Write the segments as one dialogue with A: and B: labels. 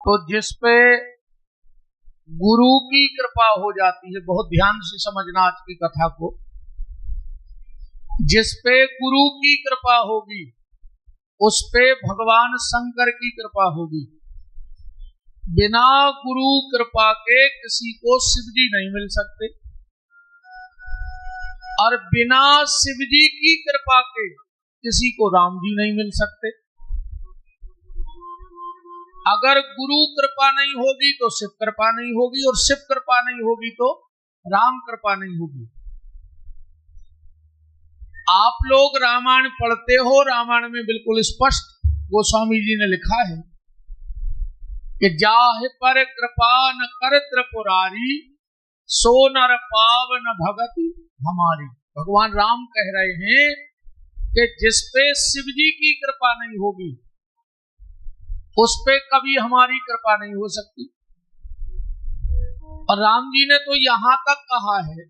A: तो जिस पे गुरु की कृपा हो जाती है, बहुत ध्यान से समझना आज की कथा को, जिस पे गुरु की कृपा होगी उस पे भगवान शंकर की कृपा होगी। बिना गुरु कृपा के किसी को शिव जी नहीं मिल सकते, और बिना शिव जी की कृपा के किसी को राम जी नहीं मिल सकते। अगर गुरु कृपा नहीं होगी तो शिव कृपा नहीं होगी, और शिव कृपा नहीं होगी तो राम कृपा नहीं होगी। आप लोग रामायण पढ़ते हो, रामायण में बिल्कुल स्पष्ट गोस्वामी जी ने लिखा है कि जाहि पर कृपा न कर त्रिपुरारी, सो नर पावन भगत हमारी। भगवान राम कह रहे हैं कि जिस पे शिव जी की कृपा नहीं होगी उस पे कभी हमारी कृपा नहीं हो सकती। और राम जी ने तो यहां तक कहा है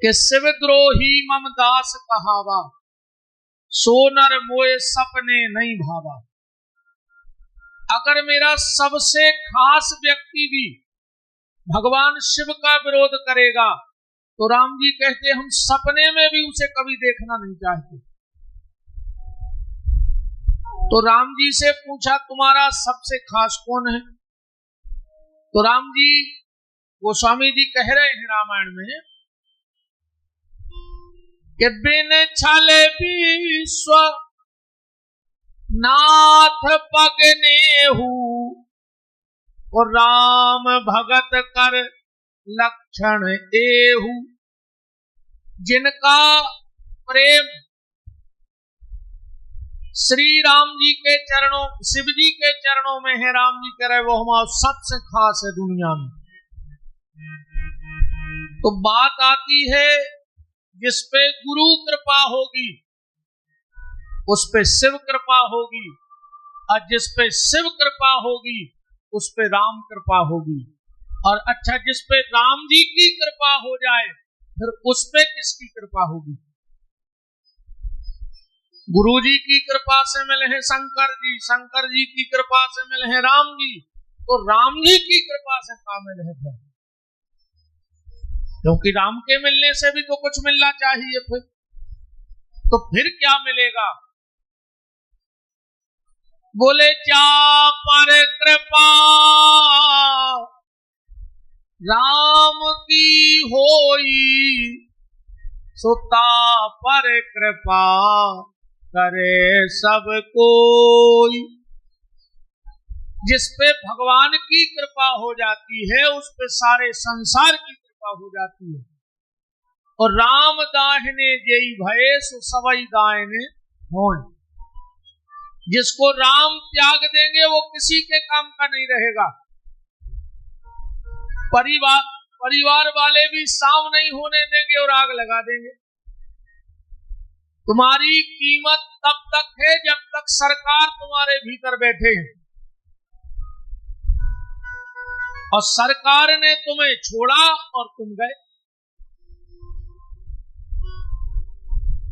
A: कि शिव द्रोही मम दास कहावा, सो नर मोए सपने नहीं भावा। अगर मेरा सबसे खास व्यक्ति भी भगवान शिव का विरोध करेगा तो राम जी कहते हम सपने में भी उसे कभी देखना नहीं चाहते। तो राम जी से पूछा तुम्हारा सबसे खास कौन है? तो राम जी, गोस्वामी जी कह रहे हैं रामायण में कि बिन छल विश्व नाथ पगनेहु, और राम भगत कर लक्षण एहु। जिनका प्रेम श्री राम जी के चरणों, शिव जी के चरणों में है, राम जी कह रहे वो हमारा सबसे खास है दुनिया में। तो बात आती है जिस पे गुरु कृपा होगी उस पे शिव कृपा होगी, और जिस पे शिव कृपा होगी उस पे राम कृपा होगी। और अच्छा, जिस पे राम जी की कृपा हो जाए फिर उस पे किसकी कृपा होगी? गुरु जी की कृपा से मिले हैं शंकर जी, शंकर जी की कृपा से मिले हैं राम जी, तो राम जी की कृपा से कहाँ मिले हैं? क्योंकि राम के मिलने से भी तो कुछ मिलना चाहिए, फिर क्या मिलेगा? बोले जा पर कृपा राम की होई, सुता पर कृपा करे सब कोई। जिस पे भगवान की कृपा हो जाती है उस पे सारे संसार की कृपा हो जाती है। और राम दाहिने जेई भये सो सबई दाहिने होय। जिसको राम त्याग देंगे वो किसी के काम का नहीं रहेगा। परिवार वाले भी साव नहीं होने देंगे और आग लगा देंगे। तुम्हारी कीमत तब तक है जब तक सरकार तुम्हारे भीतर बैठे हैं, और सरकार ने तुम्हें छोड़ा और तुम गए।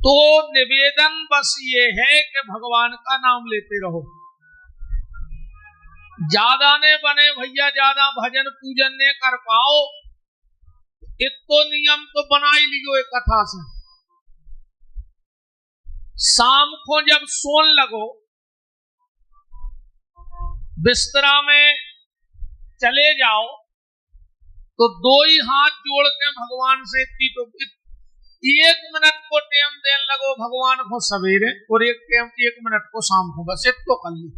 A: तो निवेदन बस ये है कि भगवान का नाम लेते रहो। ज्यादा ने बने भैया, ज्यादा भजन पूजन ने कर पाओ, एक तो नियम तो बना ही लियो एक कथा से। शाम को जब सोन लगो, बिस्तरा में चले जाओ, तो दो ही हाथ जोड़ के भगवान से तो 1 मिनट को टाइम देने लगो भगवान को सवेरे, और 1 मिनट को शाम को, बस एक तो कर ली।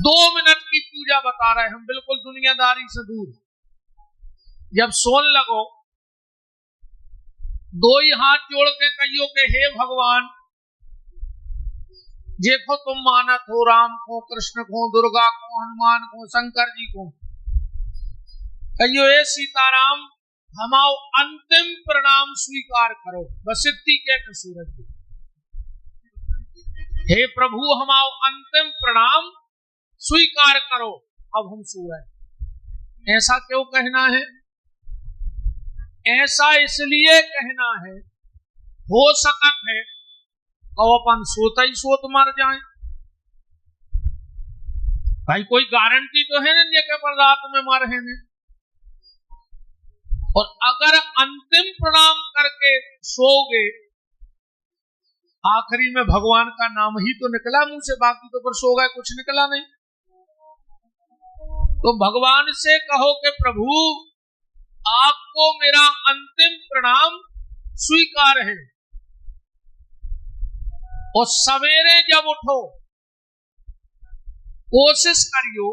A: 2 मिनट की पूजा बता रहे हम, बिल्कुल दुनियादारी से दूर। जब सोन लगो, 2 ही हाथ जोड़ के कहियो के हे भगवान, देखो तुम मानत हो राम को, कृष्ण को, दुर्गा को, हनुमान को, शंकर जी को। कहियो हे सीताराम, हमाओ अंतिम प्रणाम स्वीकार करो। बस इतनी के सूरज, हे प्रभु हमाओ अंतिम प्रणाम स्वीकार करो, अब हम सो रहे। ऐसा क्यों कहना है? ऐसा इसलिए कहना है, हो सकत है और अपन सोता ही सोत मर जाए। भाई कोई गारंटी तो है नहीं कि पर रात में मर है ने। और अगर अंतिम प्रणाम करके सोओगे, आखिरी में भगवान का नाम ही तो निकला मुंह से, बाकी तो पर सो गए, कुछ निकला नहीं। तो भगवान से कहो कि प्रभु आपको मेरा अंतिम प्रणाम स्वीकार है। और सवेरे जब उठो कोशिश करियो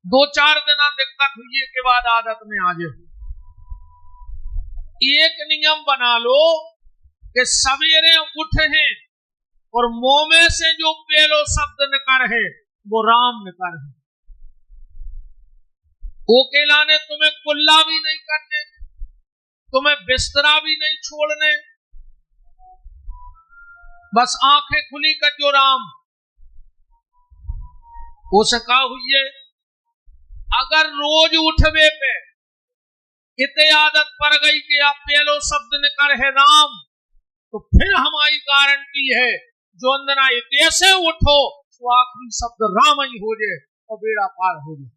A: 2-4 दिन दिक्कत हुई के बाद आदत में आ जाए। एक नियम बना लो कि सवेरे उठे हैं और मुंह में से जो पहलो शब्द निकल है वो राम निकल है। ओकेला ने तुम्हें कुल्ला भी नहीं करने, तुम्हें बिस्तरा भी नहीं छोड़ने, बस आंखें खुली कर जो राम हो सका हुई है। अगर रोज उठवे पे इतने आदत पड़ गई कि आप पहलो शब्द निकल है राम, तो फिर हमारी गारंटी है जो अंदना कैसे उठो तो आखिरी शब्द राम ही हो जाए और बेड़ा पार हो जाए।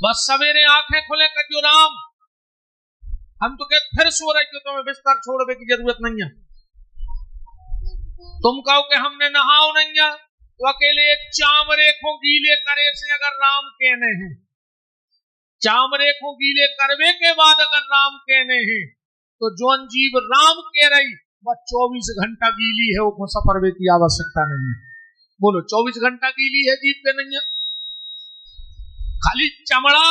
A: बस सवेरे आंखें खुले कर जो राम, हम तो कहते फिर सो रहे कि तुम्हें बिस्तर छोड़ने की जरूरत नहीं है। तुम कहो कि हमने नहाओ नहीं है, तो अकेले चामरेखों गीले करे से अगर राम कहने हैं, चामरेखों गीले करवे के बाद अगर राम कहने हैं, तो जोन जीव राम कह रही वह 24 घंटा गीली है, वो सफरवे की आवश्यकता नहीं है। बोलो 24 घंटा गीली है जीव पे नहीं है, खाली चमड़ा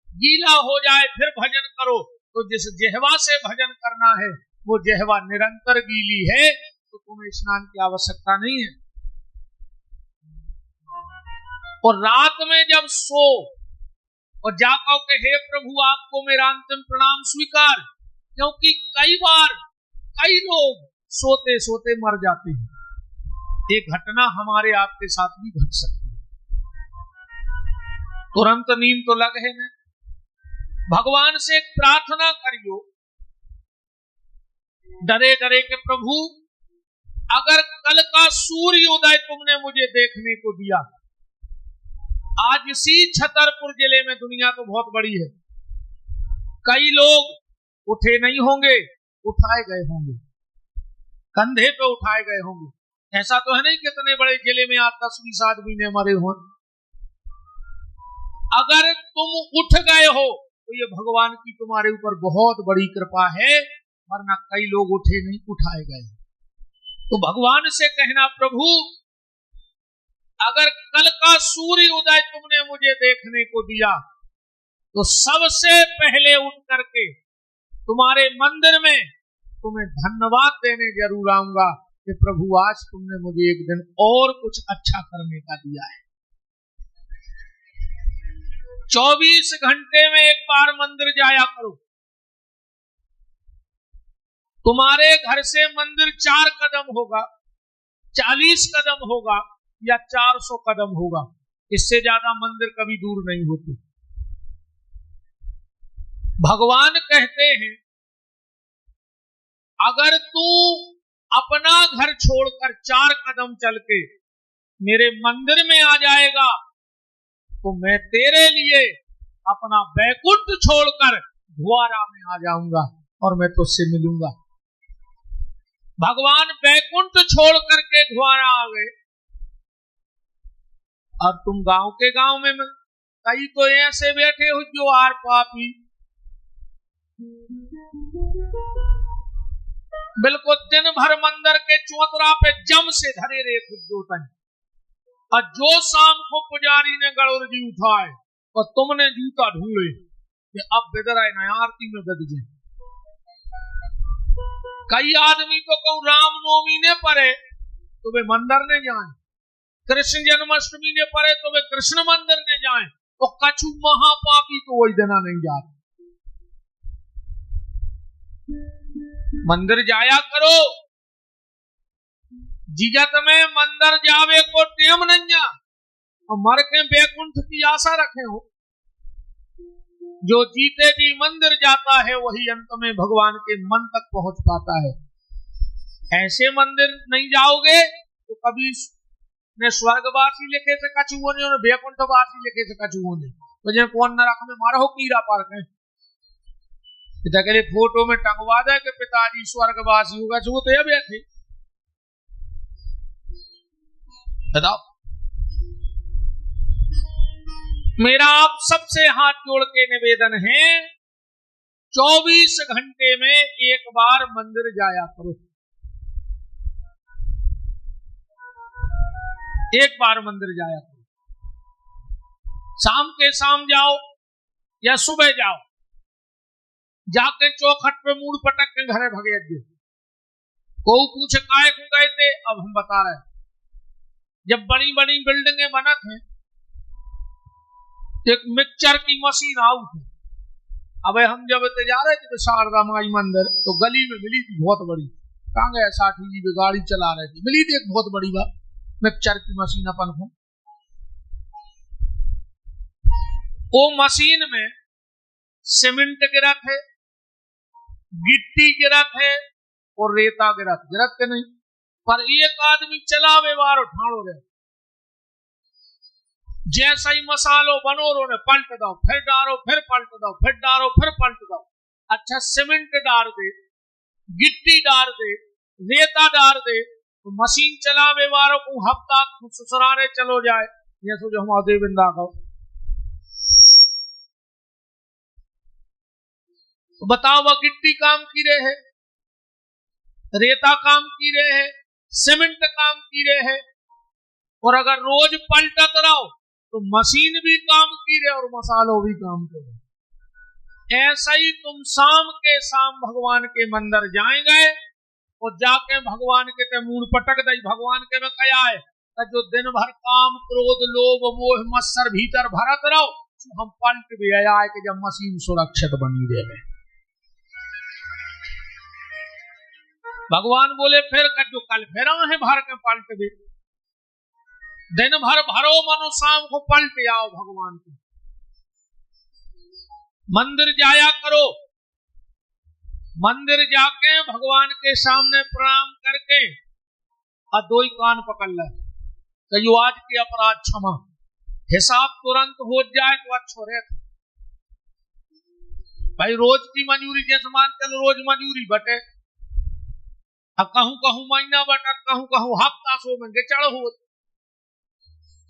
A: गीला हो जाए फिर भजन करो। तो जिस जेहवा से भजन करना है वो जेहवा निरंतर गीली है, तो तुम्हें स्नान की आवश्यकता नहीं है। और रात में जब सो और जाकर के हे प्रभु आपको मेरा अंतिम प्रणाम स्वीकार, क्योंकि कई बार कई लोग सोते सोते मर जाते हैं। ये घटना हमारे आपके साथ भी घट सकती है, तुरंत नींद तो लग है ना। भगवान से एक प्रार्थना करियो डरे डरे के प्रभु अगर कल का सूर्योदय तुमने मुझे देखने को दिया, आज इसी छतरपुर जिले में, दुनिया तो बहुत बड़ी है, कई लोग उठे नहीं होंगे, उठाए गए होंगे, कंधे पे उठाए गए होंगे। ऐसा तो है नहीं कितने बड़े जिले में आज 10-20 आदमी ने मरे हों। अगर तुम उठ गए हो तो ये भगवान की तुम्हारे ऊपर बहुत बड़ी कृपा है, वरना कई लोग उठे नहीं, उठाए गए। तो भगवान से कहना प्रभु अगर कल का सूर्य उदय तुमने मुझे देखने को दिया, तो सबसे पहले उठ करके तुम्हारे मंदिर में तुम्हें धन्यवाद देने जरूर आऊंगा कि प्रभु आज तुमने मुझे एक दिन और कुछ अच्छा करने का दिया है। 24 घंटे में एक बार मंदिर जाया करो। तुम्हारे घर से मंदिर 4 कदम होगा, 40 कदम होगा या 400 कदम होगा, इससे ज्यादा मंदिर कभी दूर नहीं होते। भगवान कहते हैं अगर तू अपना घर छोड़कर 4 कदम चल के मेरे मंदिर में आ जाएगा, तो मैं तेरे लिए अपना बैकुंठ छोड़कर द्वारा में आ जाऊंगा और मैं तुझसे मिलूंगा। भगवान बैकुंठ छोड़ करके द्वारा आ गए, और तुम गांव के गांव में कई तो ऐसे बैठे हो जो आर पापी, बिल्कुल दिन भर मंदिर के चौतरा पे जम से धरे रे खुद, और जो शाम को पुजारी ने गड़ोर जी उठाए और तुमने जूता ढूंढे कि अब बेदराए न आरती में बद जाए। कई आदमी तो कहूं रामनवमी ने पड़े तो वे मंदिर ने जाए, कृष्ण जन्माष्टमी ने पड़े तो वे कृष्ण मंदिर ने जाए, तो कछु महापापी तो वही देना नहीं जाते। मंदिर जाया करो, जिगत में मंदिर जावे को टेम नहीं, और मर के बैकुंठ की आशा रखे हो। जो जीते जी मंदिर जाता है वही अंत में भगवान के मन तक पहुंच पाता है। ऐसे मंदिर नहीं जाओगे तो कभी ने स्वर्गवासी लिखे से कछुओं ने और वैकुंठवासी लिखे से कछुओं ने, तो जे कौन नरक में मारो कीड़ा पार के पिता के लिए फोटो में टंगवा दे कि पिताजी स्वर्गवासी होगा जो तो ये बैठे बताओ। मेरा आप सबसे हाथ जोड़ के निवेदन है 24 घंटे में एक बार मंदिर जाया करो, एक बार मंदिर जाया करो। शाम के शाम जाओ या सुबह जाओ, जाके चौखट पे मूड पटक के घरे भगे दे। कोई पूछे काहे को गए थे, अब हम बता रहे हैं। जब बड़ी बड़ी बिल्डिंगें बनत हैं एक मिक्सचर की मशीन आउट है। अब हम जब जा रहे थे शारदा माई मंदिर तो गली में मिली थी बहुत बड़ी, कहाँ गया 60 जी पे गाड़ी चला रहे थे, मिली थी एक बहुत बड़ी बात मिक्सचर की मशीन अपन को। वो मशीन में सीमेंट गिरत है, गिट्टी गिरत है और रेता गिरत के नहीं, पर एक आदमी चलावे बार उठाड़ो रहे। जैसा ही मसालो बनो रोने पलट दो, फिर डारो, फिर पलट दो, फिर डारो, फिर पलट दो। अच्छा सीमेंट डाल दे, गिट्टी डाल दे, रेता डाल दे, तो मशीन चलावे वालों को हफ्ता ससुराले चलो जाए। ये सोचो हम देविंदा को तो बताओ वह गिट्टी काम की रहे है, रेता काम की रहे है, सीमेंट काम की रहे है, और अगर रोज पलटत रहो तो मशीन भी काम की रहे और मसालों भी काम करे। ऐसा ही तुम शाम के शाम भगवान के मंदिर जाएंगे और जाके भगवान के ते मूड पटक दई। भगवान के में क्या है जो दिन भर काम क्रोध लोभ मोह मत्सर भीतर भरत रहो, हम पलट भी आए कि जब मशीन सुरक्षित बनी रहे। भगवान बोले फिर जो कल फिर है भर के पलट भी, दिन भर भरो मनो शाम को पलट आओ भगवान को। मंदिर जाया करो, मंदिर जाके भगवान के सामने प्रणाम करके और दो ही कान पकड़ ले कहियो आज के अपराध क्षमा, हिसाब तुरंत हो जाए तो अच्छो रहता। भाई रोज की मजूरी जैसे मान चलो रोज मजूरी बटे, अब कहूं कहूं महीना बटा, कहूं कहूं हफ्ता सो में चढ़ हो।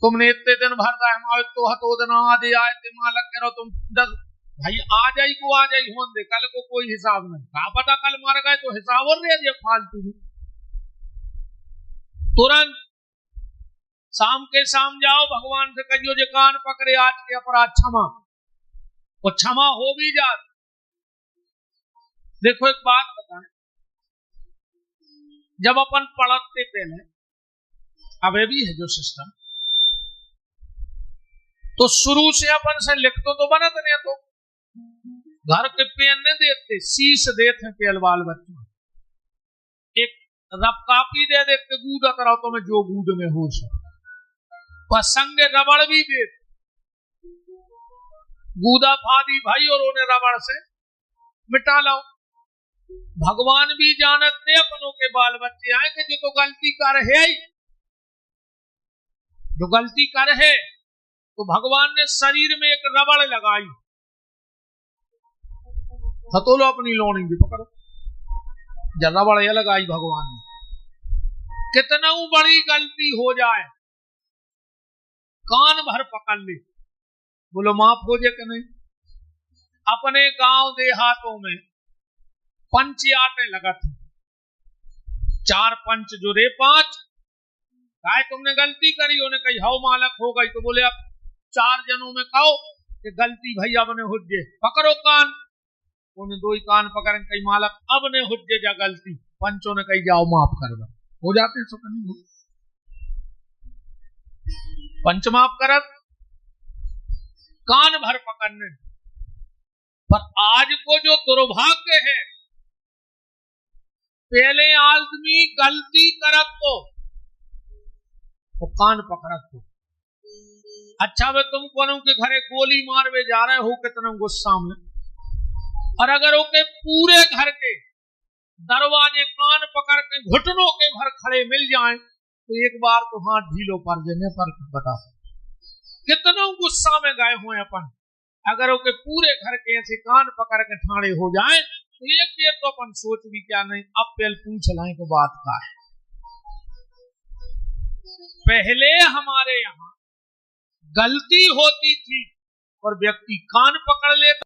A: तुमने इतने दिन भर रहा तो हतो दिन आदि आए थे मालक करो तुम 10 भाई आ जाई को आ जाई होन दे, कल को कोई हिसाब नहीं, क्या पता कल मर गए तो हिसाब और रह जाए फालतू में। तुरंत शाम के शाम जाओ भगवान से कहियो जे कान पकड़े आज के अपराध क्षमा, वो क्षमा हो भी जात। देखो एक बात बताएं, जब अपन पढ़ते पहले अब भी है जो सिस्टम, तो शुरू से अपन से लिख तो बनत नहीं, तो घर के पेन नहीं देते, शीश देते पेल बाल बच्चों, एक रब कापी दे देते गूदा कराओ तो मैं जो गूद में हो सके, संगे रबड़ भी दे गूदा फादी भाई और उन्हें रबड़ से मिटा लो। भगवान भी जानते अपनों के बाल बच्चे आए कि जो तो गलती कर है, जो गलती कर है तो भगवान ने शरीर में एक रबड़ लगाई, हथोलो अपनी लोनी भी पकड़ो, जब रबड़ ये लगाई भगवान ने, कितना बड़ी गलती हो जाए कान भर पकड़ ले, बोलो माफ हो जाए कि नहीं। अपने गांव देहातों में पंच आटे लगा थे, 4 पंच जुड़े 5, गाय तुमने गलती करी, उन्हें कही हाउ मालक हो गई, तो बोले अब 4 जनों में कहो कि गलती भैया अब ने हुज्जे पकड़ो कान, उन्हें 2 ही कान पकड़े, कही मालक अब ने हुज्जे जा गलती, पंचों ने कही जाओ माफ कर दो, हो जाते हैं सुख नहीं, पंच माफ करत कान भर पकड़ने। पर आज को जो दुर्भाग्य है, पहले आदमी गलती करत तो वो कान पकड़त तो, अच्छा वे तुम कोनों के घरे गोली मारवे जा रहे हो कितना गुस्सा में, और अगर ओके पूरे घर के दरवाजे कान पकड़ के घुटनों के भर खड़े मिल जाएं तो एक बार तो हाथ ढीलो कर देने पर बता कितना गुस्सा में गए हुए अपन। अगर ओके पूरे घर के ऐसे कान पकड़ के ठाणे हो जाए तो एक देर तो अपन सोच भी क्या नहीं, अब पहले पूछ लाए तो बात का है। पहले हमारे यहाँ गलती होती थी और व्यक्ति कान पकड़ लेता